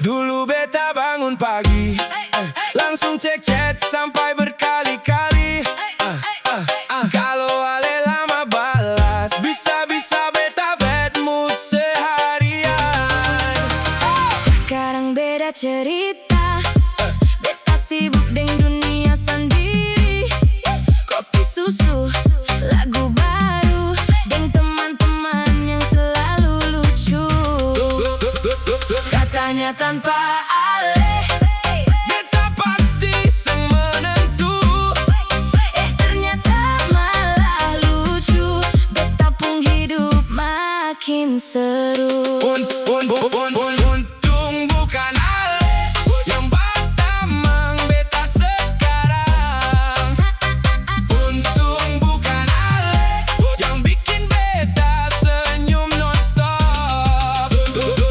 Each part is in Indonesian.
Dulu beta bangun pagi, langsung cek chat sampai berkali-kali. Kalau ale lama balas, bisa-bisa beta bad mood seharian. Sekarang beda cerita, beta sibuk deng dunia sendiri. Kopi susu, lagu baru, deng teman-teman yang selalu lucu. Katanya tanpa ale Beta pasti sang menentu. ternyata malah lucu. Beta pun hidup makin seru. Untung bukan ale yang bertamang beta sekarang. Untung bukan ale yang bikin beta senyum non-stop.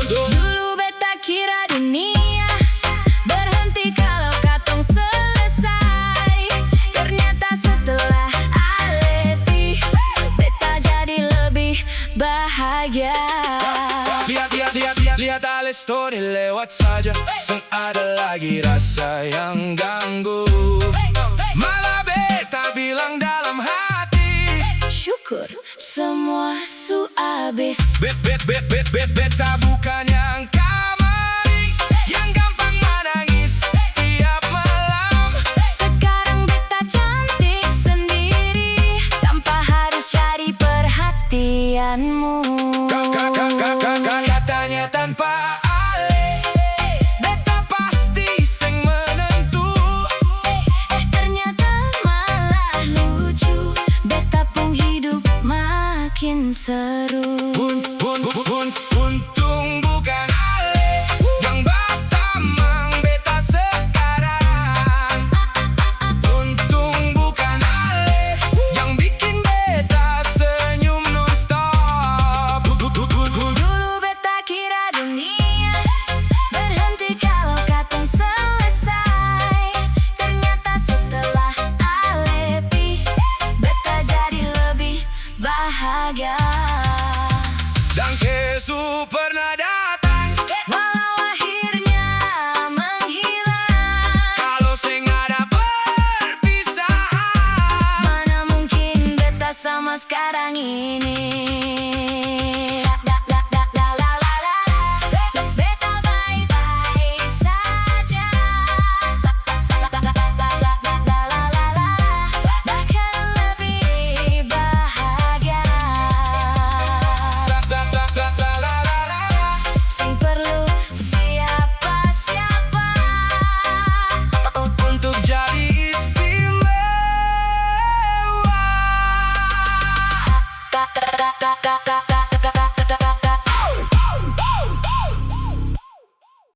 Dulu beta kira dunia berhenti kalau katong selesai. Ternyata setelah aleti, beta jadi lebih bahagia. Lihat ale story lewat saja, seng ada lagi rasa yang ganggu. Malah beta bilang dalam hati, Syukur semua su abis. beta bukan yang